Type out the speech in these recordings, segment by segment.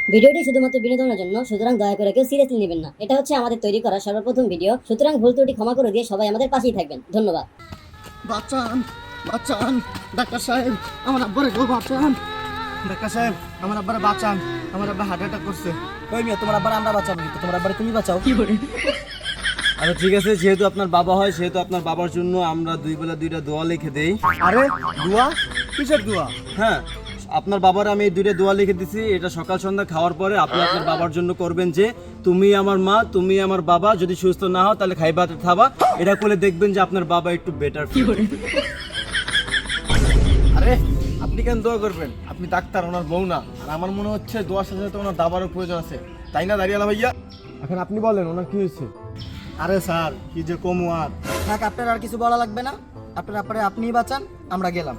ভিডিওটি শুধুমাত্র বিনোদনের জন্য, সুতরাং দয়া করে কেউ সিরিয়াসলি নেবেন না। এটা হচ্ছে আমাদের তৈরি করা সর্বপ্রথম ভিডিও, সুতরাং ভুল ত্রুটি ক্ষমা করে দিয়ে সবাই আমাদের পাশেই থাকবেন। ধন্যবাদ। বাঁচান, বাঁচান ডাক্তার সাহেব, আমার আব্বারে গো বাঁচান। ডাক্তার সাহেব, আমার আব্বারে বাঁচান, আমার আব্বা হার্ট অ্যাটাক করছে। ওই মেয়ে, তোমার আব্বার আমরা বাঁচাবো, কিন্তু তোমার আব্বারে তুমি বাঁচাও। আচ্ছা ঠিক আছে, যেহেতু আপনার বাবা হয় সেহেতু আপনার বাবার জন্য আমরা দুই বেলা দুইটা দোয়া লিখে দেই। আরে দোয়া? কিসের দোয়া? হ্যাঁ, আপনার বাবার আমি এই দুইটা দোয়া লিখে দিছি। এটা সকাল সন্ধ্যা খাওয়ার পরে আপনি আপনার বাবার জন্য করবেন যে তুমি আমার মা, তুমি আমার বাবা, যদি সুস্থ না হও তাহলে খাইবা খাবা। এটা করলে দেখবেন যে আপনার বাবা একটু বেটার। আরে আপনি কেন দোয়া করবেন? আপনি ডাক্তার, ওনার বউ না। আর আমার মনে হচ্ছে দোয়ার সাথে সাথে ওনার দাবারও প্রয়োজন আছে, তাই না দাঁড়িয়ে ভাইয়া? এখন আপনি বলেন ওনার কি হয়েছে? আরে স্যার, কি যে কমু আর। থাক, আপনার আর কিছু বলা লাগবে না। আপনার আব্বারে আপনিই বাঁচান, আমরা গেলাম।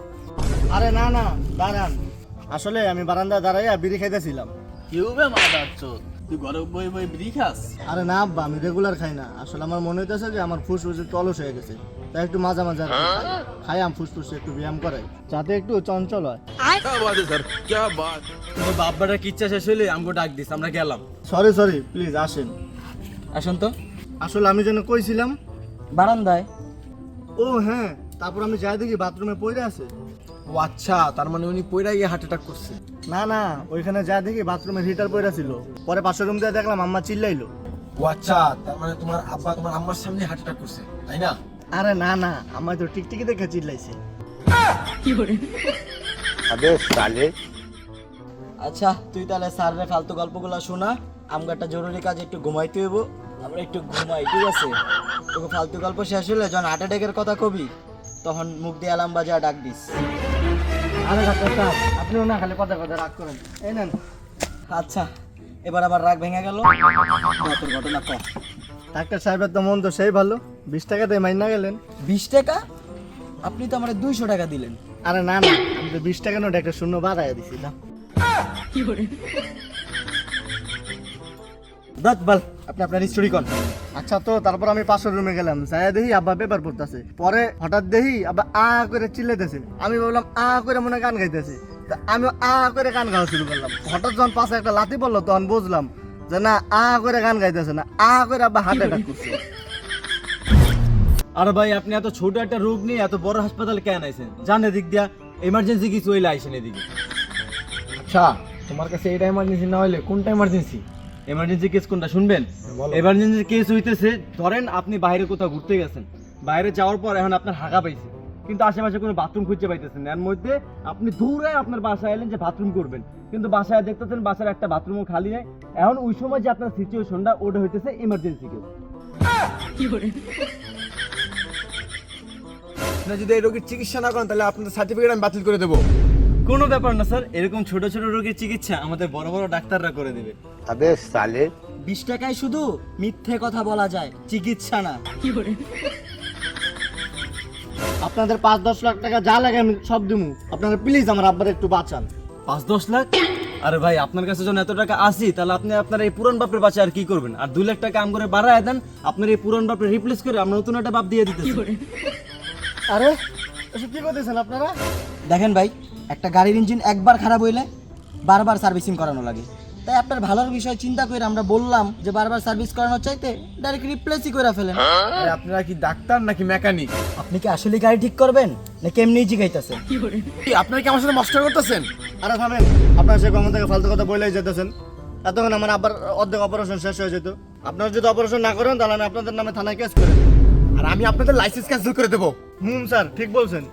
আরে না না, দাঁড়ান। আসলে আমি বারান্দায় দাঁড়াইয়া বিড়ি খাইতেছিলাম। কি হবে মা ডাকছো? তুই ঘরে বই বই বিড়ি খাস? আরে না আব্বা, আমি রেগুলার খাই না। আসলে আমার মনে হইতেছে যে আমার ফুসফুস একটু অলস হয়ে গেছে, তাই একটু মাঝে মাঝে খাই আম ফুসফুসে একটু ব্যায়াম করাই, যাতে একটু চঞ্চল হয়। क्या बात है सर, क्या बात। তোমার বাব্বাটা কি ইচ্ছা শেষ হইলে আমাকে ডাক দিস, আমরা গেলাম। সরি সরি, প্লিজ আসেন। আসুন তো আসলে আমি যেন কইছিলাম। বারান্দায়। ও হ্যাঁ, তারপর আমি যাই দেখি বাথরুমে পড়ে আছে। ও আচ্ছা, তার মানে উনি পয়রা গিয়ে হার্ট অ্যাটাক করছে। না না, ওইখানে যাই দেখি বাথরুমে হিটার পড়ে ছিল। পরে পাশের রুম দিয়ে দেখলাম আম্মা চিল্লাইলো। ও আচ্ছা, তার মানে তোমার আব্বা তোমার আম্মার সামনে হার্ট অ্যাটাক করছে, তাই না? আরে না না, আম্মা তো টিকটিকি দেখে চিল্লাইছে। আচ্ছা, তুই তাহলে স্যারের ফালতু গল্পগুলো শোনা। আমার একটা জরুরি কাজ, একটু ঘুমাইতে হইব। আমরা একটু ঘুমাই, ঠিক আছে? তোকে ফালতু গল্প শেষ হলে যখন হার্ট অ্যাটাকের কথা কবি, তখন মুখ দিয়ে অ্যালার্ম বাজা ডাক দিস। আরে ডাক্তার সাহেব, আপনিও না খালি কথা কথা রাগ করেন। এই নেন। আচ্ছা, এবার আবার রাগ ভেঙে গেল। তোর ঘটনা কম। ডাক্তার সাহেবের তো মন তো সেই ভালো, 20 টাকাতে মাইনা গেলেন। 20 টাকা? আপনি তো আমার 200 টাকা দিলেন। আরে না না, আমি তো 20 টাকা নোট একটা শূন্য বাড়াইয়া দিছি না। দাঁত বল, আপনি আপনার স্টোরি কর। আচ্ছা, তো তারপর আমি পাশের রুমে গেলাম, যাইয়া দেখি আব্বা পেপার পড়তেছে। পরে হঠাৎ দেখি আব্বা আ করে চিল্লাইতেছে। আমি বললাম আ করে মনে হয় গান গাইতেছে। তা আমি আ করে গান গাওয়া শুরু করলাম। হঠাৎ যখন পাশে একটা লাথি পড়লো, তখন বুঝলাম যে না, আ করে গান গাইতেছে না, আ করে আব্বা হার্ট অ্যাটাক করছে। আর ভাই, আপনি এত ছোট একটা রোগ নিয়ে এত বড় হাসপাতালে কেন আইছেন? জান এদিক দিয়া এমার্জেন্সি কিছু হইলে আইসেন এদিকে। আচ্ছা, তোমার কাছে এইটা এমার্জেন্সি না হইলে কোনটা এমার্জেন্সি? এমার্জেন্সি কেস কোনটা শুনবেন? এমার্জেন্সি কেস হইতেছে, ধরেন আপনি বাইরে কোথাও ঘুরতে গেছেন, বাইরে যাওয়ার পর এখন আপনার হাগা পাইছে, কিন্তু আশেপাশে কোনো বাথরুম খুঁজে পাইতেছেন না। এর মধ্যে আপনি দূরে আপনার বাসায় এলেন যে বাথরুম করবেন, কিন্তু বাসায় দেখতেছেন বাসার একটা বাথরুমও খালি নেই। এখন ওই সময় যে আপনার সিচুয়েশনটা, ওটা হইতেছে এমার্জেন্সি কেস। না, যদি এই রোগীর চিকিৎসা না করেন তাহলে আপনাদের সার্টিফিকেট আমি বাতিল করে দেবো। কোনো ব্যাপার না স্যার, এরকম ছোট ছোট রোগীর চিকিৎসা আমাদের বড় বড় ডাক্তাররা করে দেবে। 20 টাকায় শুধু মিথ্যে কথা বলা যায়, চিকিৎসা না। আপনাদের 5-10 লাখ টাকা যা লাগে আমি সব দিমু, আপনারা প্লিজ আমার আব্বার একটু বাঁচান। 5-10 লাখ? আরে ভাই, আপনার কাছে যখন এত টাকা আসি, তাহলে আপনি আপনার এই পুরান বাপের বাঁচে আর কি করবেন? আর 2 লাখ টাকা আম করে বাড়ায় দেন, আপনার এই পুরান বাপের রিপ্লেস করে আমরা নতুন একটা বাপ দিয়ে দিতেছি। আরে এসব কি করতেছেন আপনারা? দেখেন ভাই, একটা গাড়ির ইঞ্জিন একবার খারাপ হইলে বারবার সার্ভিসিং করানো লাগে। তাই আপনার ভালোর বিষয় চিন্তা করে আমরা বললাম যে বারবার সার্ভিস করানোর চাইতে ডাইরেক্ট রিপ্লেসই করে ফেলেন। আরে আপনারা কি ডাক্তার নাকি মেকানিক? আপনি কি আসলে গাড়ি ঠিক করবেন নাকি এমনিই জিগাইতেছেন? আপনারা কি আমার সাথে মস্করা করতেছেন? আরে থামেন, আপনারা সে কখন থেকে ফালতু কথা বলেই যেতেছেন। এতক্ষণ আমার আব্বার অর্ধেক অপারেশন শেষ হয়ে যেত। আপনারা যদি অপারেশন না করেন তাহলে আমি আপনাদের নামে থানায় কেস করে দেব। আর আমি আপনাদের লাইসেন্স ক্যান্সেল করে দেবো। স্যার, ঠিক বলছেন।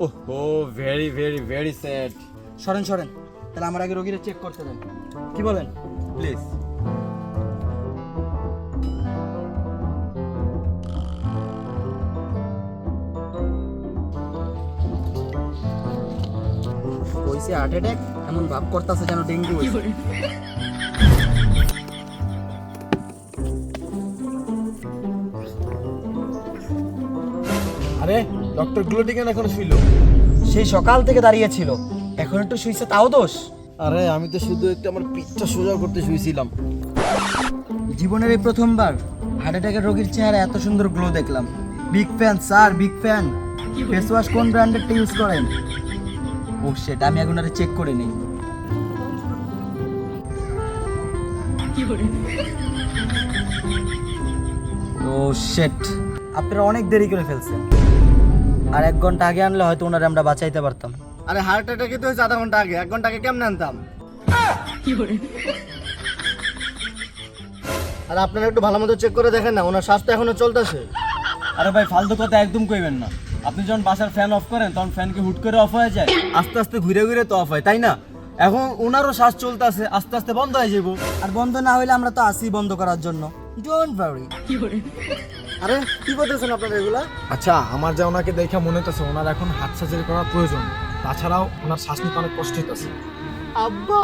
ওহো, ভেরি ভেরি ভেরি স্যাড। সরেন সরেন, তাহলে আমার আগে রোগীরা চেক করতে দেন। কি বলেন? প্লিজ। কইছে হার্ট অ্যাটাক, এমন ভাব করতেছে যেন ডেঙ্গু হইছে। আরে ডক্টর গ্লোটি কেন এখন শুইল? সেই সকাল থেকে দাঁড়িয়ে ছিল, এখন একটু শুইছে তাও দোষ? আরে আমি তো শুধু একটু আমার পিঠটা সোজা করতে শুয়েছিলাম। জীবনের এই প্রথমবার হার্ট অ্যাটাকের রোগীর চেহারা এত সুন্দর গ্লো দেখলাম। Big fan sir, big fan. Face wash কোন ব্র্যান্ডেরটা ইউজ করেন? ও সেটা আমি এখন আর চেক করে নেই। ও শিট, আপনারা অনেক দেরি করে ফেলছেন। আর 1 ঘন্টা আগে আনলে হয়তো ওনারে আমরা বাঁচাইতে পারতাম। আরে হার্ট অ্যাটাকে তো হয়েছে আধা ঘন্টা আগে, 1 ঘন্টা আগে কেমনে আনতাম? আর আপনারা একটু ভালো মতো চেক করে দেখেন না, ওনার শ্বাস তো এখনো চলতেছে। আরে ভাই ফালতু কথা একদম কইবেন না। আপনি যখন বাসার ফ্যান অফ করেন তখন ফ্যান কি হুট করে অফ হয়ে যায়? আস্তে আস্তে ঘুরে ঘুরে তো অফ হয়, তাই না? এখন ওনারও শ্বাস চলতেছে, আস্তে আস্তে বন্ধ হয়ে যাবো। আর বন্ধ না হইলে আমরা তো আসি বন্ধ করার জন্য। Don't worry. আরে কি বলতেছেন আপনারা এগুলা? আচ্ছা, আমার যা ওনাকে দেখে মনে হইতেছে ওনার এখন হার্ট সার্জারি করার প্রয়োজন। তাছাড়াও ওনার শ্বাস নিতে অনেক কষ্ট হইতেছে। আব্বা,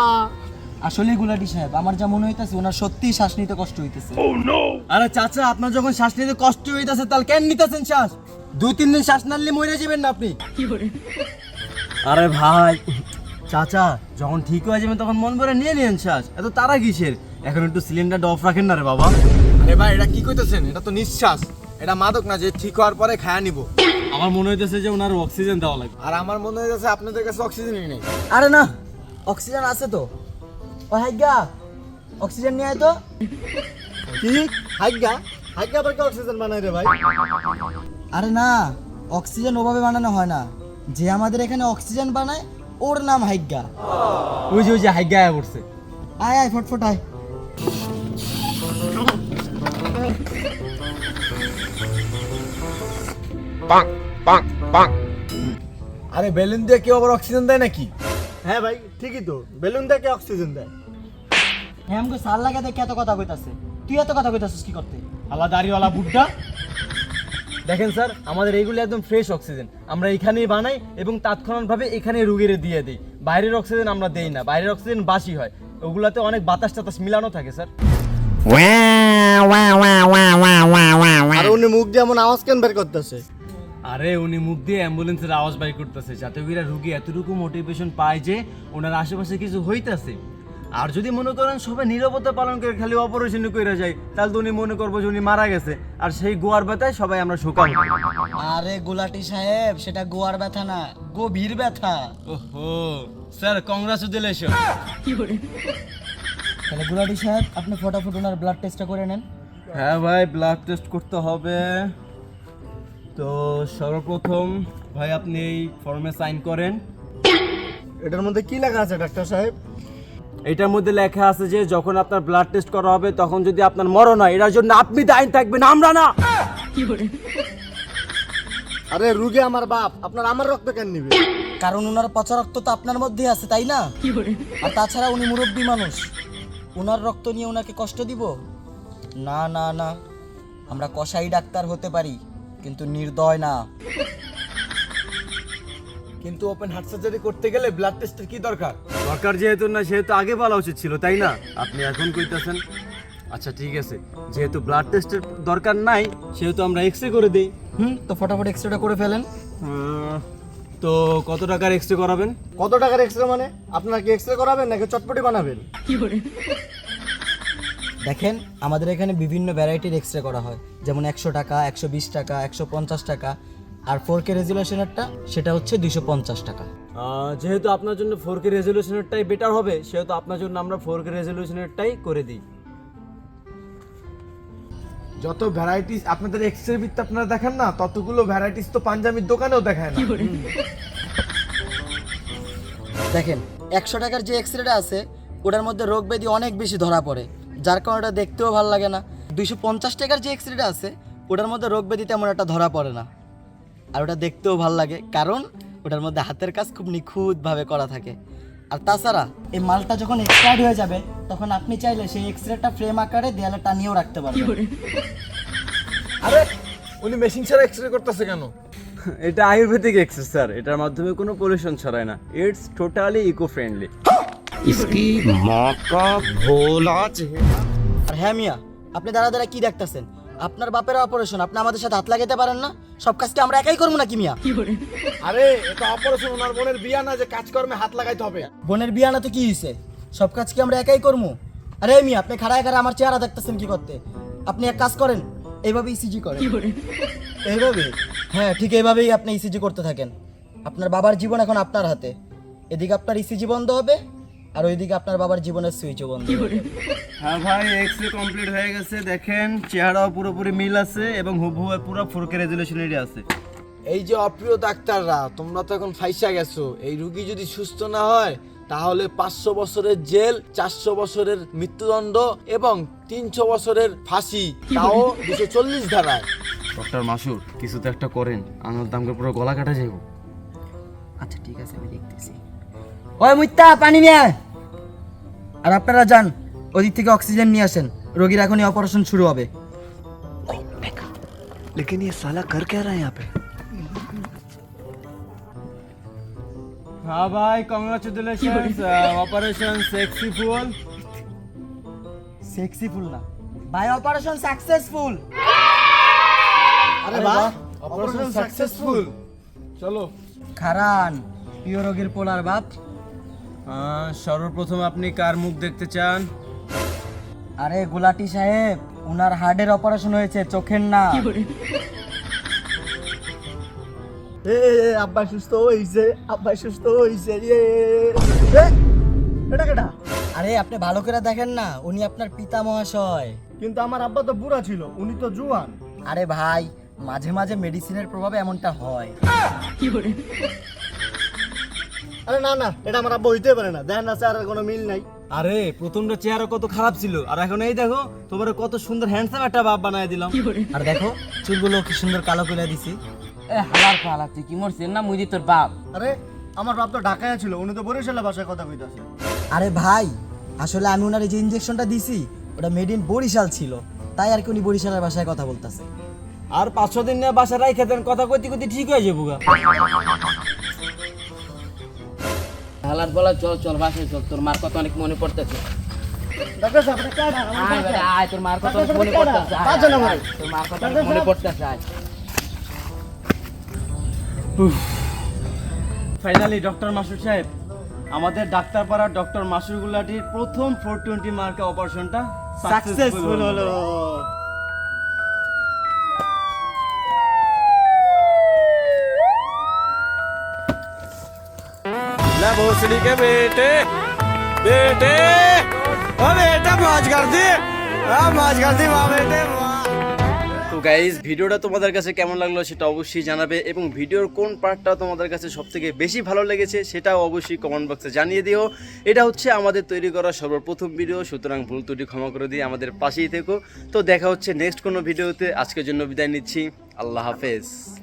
আসলে গুলাটি সাহেব, আমার যা মনে হইতেছে ওনার সত্যিই শ্বাস নিতে কষ্ট হইতেছে। আরে চাচা, আপনার যখন শ্বাস নিতে কষ্ট হইতাছে তাহলে কেন নিতেছেন শ্বাস? 2-3 দিন শ্বাস না নিলে মরে যাবেন না আপনি। আরে ভাই চাচা, যখন ঠিক হয়ে যাবেন তখন মন ভরে নিয়ে নিন শ্বাস, এত তারা কিসের? এখন একটু সিলিন্ডারটা অফ রাখেন না রে বাবা। আরে ভাই, এটা কি কইতেছেন? এটা তো নিঃশ্বাস, এটা মাদক না যে ঠিক হওয়ার পরে খায়া নিব। আমার মনে হইতেছে যে ওনার অক্সিজেন দেওয়া লাগবে। আর আমার মনে হইতেছে আপনাদের কাছে অক্সিজেনই নেই। আরে না, অক্সিজেন আছে তো। ও হাইগা, অক্সিজেন নিয়ে আয় তো। কি হাইগা? হাইগা আবার কি অক্সিজেন বানাই রে ভাই? আরে না, অক্সিজেন ওভাবে বানানো হয় না। যে আমাদের এখানে অক্সিজেন বানায় ওর নাম হাইগা। ওই যে হাইগা আয়া পড়ছে। আয় আয় ফটফট আয়। আরে বেলুন দিয়ে কেউ আবার অক্সিজেন দেয় নাকি? হ্যাঁ ভাই, ঠিকই তো, বেলুন থেকে অক্সিজেন দেয়। হ্যাঁ, আমাকে সার লাগা দেখে এত কথা কইতাছে। তুই এত কথা কইতাছিস কি করতে? আলা দাড়িওয়ালা বুড্ডা। দেখেন স্যার, আমাদের এইগুলো একদম ফ্রেশ অক্সিজেন, আমরা এখানেই বানাই এবং তাৎক্ষণিকভাবে এখানে রোগীরে দিয়ে দিই। বাইরের অক্সিজেন আমরা দেই না, বাইরের অক্সিজেন বাসি হয়, ওগুলাতে অনেক বাতাস টাতাস মিলানো থাকে স্যার। আর উনি মুখ দিয়ে এমন আওয়াজ কেন বের করতেছে? আরে উনি মুখ দিয়ে অ্যাম্বুলেন্সের আওয়াজ বাই করতেছে, যাতে ওরা রুগী এতটুকু মোটিভেশন পায় যে ওনার আশেপাশে কিছু হইতাছে। আর যদি মনে করেন সবাই নীরবতা পালন করে খালি অপারেশন করে যায়, তাহলে তো উনি মনে করবো যে উনি মারা গেছে, আর সেই গোয়ার ব্যথায় সবাই আমরা শোকাম। আরে গোলাটি সাহেব, সেটা গোয়ার ব্যথা না, গভীর ব্যথা। ওহো স্যার, কংগ্রাচুলেশন। তাহলে গোলাটি সাহেব, আপনি ফটাফট ওনার ব্লাড টেস্টটা করে নেন। হ্যাঁ ভাই, ব্লাড টেস্ট করতে হবে। তো সর্বপ্রথম ভাই আপনি এই ফর্মে সাইন করেন। এটার মধ্যে কি লেখা আছে ডাক্তার সাহেব? এটার মধ্যে লেখা আছে যে যখন আপনার ব্লাড টেস্ট করা হবে তখন যদি আপনার মরণ হয়, এটার জন্য আপনি দায়ী থাকবেন, আমরা না। আরে রুগী আমার বাপ, আপনার আমার রক্ত কেন নিবে? কারণ ওনার পচা রক্ত তো আপনার মধ্যেই আছে, তাই না? আর তাছাড়া উনি মুরব্বী মানুষ, ওনার রক্ত নিয়ে ওনাকে কষ্ট দিব? না না না, আমরা কসাই ডাক্তার হতে পারি কিন্তু নির্দয় না। কিন্তু ওপেন হার্ট সার্জারি করতে গেলে ব্লাড টেস্টের কি দরকার? দরকার যেহেতু না, সেহেতু আগে বলা উচিত ছিল, তাই না? আপনি এখন কইতাছেন। আচ্ছা ঠিক আছে, যেহেতু ব্লাড টেস্টের দরকার নাই সেহেতু আমরা এক্সরে করে দিই। তো ফটাফট এক্সরেটা করে ফেলেন। তো কত টাকার এক্সরে করাবেন? কত টাকার এক্সরে মানে? আপনারা কি এক্সরে করাবেন নাকি চটপটি বানাবেন? দেখেন, আমাদের এখানে বিভিন্ন ভ্যারাইটির এক্সরে করা হয়, যেমন 100 টাকা, 120 টাকা, 150 টাকা। আর 4K রেজুলেশনেরটা সেটা হচ্ছে 250 টাকা। যেহেতু আপনার জন্য 4K রেজলিউশনেরটাই বেটার হবে, সেহেতু আপনার জন্য আমরা 4K রেজলিউশনেরটাই করে দিই। যত ভ্যারাইটিস আপনাদের এক্সরে বিত্তে আপনারা দেখেন না, ততগুলো ভ্যারাইটিস তো পাঞ্জাবির দোকানেও দেখায় না। দেখেন, 100 টাকার যে এক্সরেটা আছে ওটার মধ্যে রোগ ব্যাধি অনেক বেশি ধরা পড়ে, যার কারণে ওটা দেখতেও ভালো লাগে না। 250 টাকার যে এক্সরেটা আছে ওটার মধ্যে রোগ ব্যাধি তেমন একটা ধরা পড়ে না, আর ওটা দেখতেও ভালো লাগে কারণ ওটার মধ্যে হাতের কাজ খুব নিখুঁতভাবে করা থাকে। আর তাছাড়া এই মালটা যখন এক্সপায়ার্ড হয়ে যাবে তখন আপনি চাইলে সেই এক্সরেটা ফ্রেম আকারে দেয়ালে টানিয়েও রাখতে পারবেন। আরে উনি মেশিন ছাড়া এক্সরে করতেছে কেন? এটা আয়ুর্বেদিক এক্সরে স্যার, এটার মাধ্যমে কোনো পলিউশন ছড়ায় না, ইটস টোটালি ইকো ফ্রেন্ডলি। আর হ্যাঁ মিয়া, আপনি দাঁড়া দাঁড়া কি দেখতেছেন? আপনার বাপের অপারেশন, আপনি আমাদের সাথে হাত লাগাতে পারেন না? সব কাজ কি আমরা একাই করবো নাকি মিয়া? আরে এটা অপারেশন, ওনার বোনের বিয়া না যে কাজকর্মে হাত লাগাইতে হবে। বোনের বিয়া না তো কি হয়েছে? সব কাজ কি আমরা একাই করবো? আরে মিয়া, আপনি খাড়ায় খাড়া আমার চেহারা দেখতেছেন কি করতে? আপনি এক কাজ করেন, এইভাবে ইসিজি করেন। এইভাবে? হ্যাঁ, ঠিক এইভাবেই আপনি ইসিজি করতে থাকেন। আপনার বাবার জীবন এখন আপনার হাতে। এদিকে আপনার ইসিজি বন্ধ হবে, আর ওইদিকে আপনার বাবার জীবনের সুইচও বন্ধ। হ্যাঁ ভাই, এক্সরে কমপ্লিট হয়ে গেছে, দেখেন চেহারাও পুরোপুরি মিল আছে এবং হুবহু পুরো 4K রেজুলেশনেরই আছে। এই যে অপ্রিয় ডাক্তাররা, তোমরা তো এখন ফাইসা গেছো। এই রুগী যদি সুস্থ না হয় তাহলে 500 বছরের জেল, 400 বছরের মৃত্যুদণ্ড এবং 300 বছরের ফাঁসি, তাও 240 ধারায়। ডক্টর মাসুর, কিছু তো একটা করেন, আমার দামকে পুরো গলা কাটা যাইব। আচ্ছা ঠিক আছে, আমি দেখতেছি। ওই মুত্তা, পানি নিয়ে আয়। আর আপনারা যান, ওদিক থেকে অক্সিজেন নিয়ে আসেন, রোগীর এখনই অপারেশন শুরু হবে। लेकिन ये साला कर क्या रहा है यहाँ पे? হ্যাঁ ভাই, কংগ্রাচুলেশনস, অপারেশন সাকসেসফুল। সেক্সিফুল না ভাই, অপারেশন সাকসেসফুল। আরে বাহ, অপারেশন সাকসেসফুল। চলো। খারান, প্রিয় রোগীর পোলার বাপ। সর্বপ্রথম আপনি কার মুখ দেখতে চান? আরে গুলাটি সাহেব, উনার হার্টের অপারেশন হয়েছে, চোখের না। আব্বা সুস্থ হইছে, আব্বা সুস্থ হইছে। এটা কেটা? আরে আপনি ভালো করে দেখেন না, উনি আপনার পিতা মহাশয়। কিন্তু আমার আব্বা তো বুড়া ছিল, উনি তো জুয়ান। আরে ভাই, মাঝে মাঝে মেডিসিনের প্রভাবে এমনটা হয়। আরে না না, এটা আমার আব্বা হইতে পারে না, দেখেন না স্যার, কোনো মিল নাই। আরে প্রথমটা চেহারা কত খারাপ ছিল, আর এখন এই দেখো, তোমার কত সুন্দর হ্যান্ডসাম একটা বাপ বানায় দিলাম। আর দেখো চুলগুলো কি সুন্দর কালো করে দিছি। হালার পালা, তুই কি মরছিস না মুই তোর বাপ? আরে আমার বাপ তো ঢাকায় ছিল, উনি তো বরিশালের ভাষায় কথা কইতাছে। আরে ভাই, আসলে আমি ওনার যে ইনজেকশনটা দিছি ওটা মেড ইন বরিশাল ছিল, তাই আর কি উনি বরিশালের ভাষায় কথা বলতেছে। আর 5-6 দিন নিয়ে বাসা রাই খেতেন, কথা কইতে কইতে ঠিক হয়ে যাবো গা। হালার পালা, চল চল বাসায় চল, তোর মার কথা অনেক মনে পড়তেছে। ডাক্তার সাহেব, এটা কাটা? আয় বেটা, আয়, তোর মার কথা অনেক মনে পড়তেছে। আয়, কাজে না ভাই। আয়, তোর মার কথা অনেক মনে পড়তেছে। আয়। ফাইনালি ডক্টর মাসুর সাহেব, আমাদের ডাক্তারপাড়া ডক্টর মাসুর গুলাটির প্রথম 420 মার্কা অপারেশনটা সাকসেসফুল হলো। ले भोसड़ी के बेटे, बेटे, ओ बेटा मौज कर दी, मौज कर दी वाह बेटे वाह। তো গাইজ, ভিডিওটা তোমাদের কাছে কেমন লাগলো সেটা অবশ্যই জানাবে, এবং ভিডিওর কোন পার্টটা তোমাদের কাছে সবথেকে বেশি ভালো লেগেছে সেটাও অবশ্যই কমেন্ট বক্সে জানিয়ে দিও। এটা হচ্ছে আমাদের তৈরি করা সর্বপ্রথম ভিডিও, সুতরাং ভুল ত্রুটি ক্ষমা করে দিয়ে আমাদের পাশেই থেকো। তো দেখা হচ্ছে নেক্সট কোনো ভিডিওতে। আজকের জন্য বিদায় নিচ্ছি, আল্লাহ হাফেজ।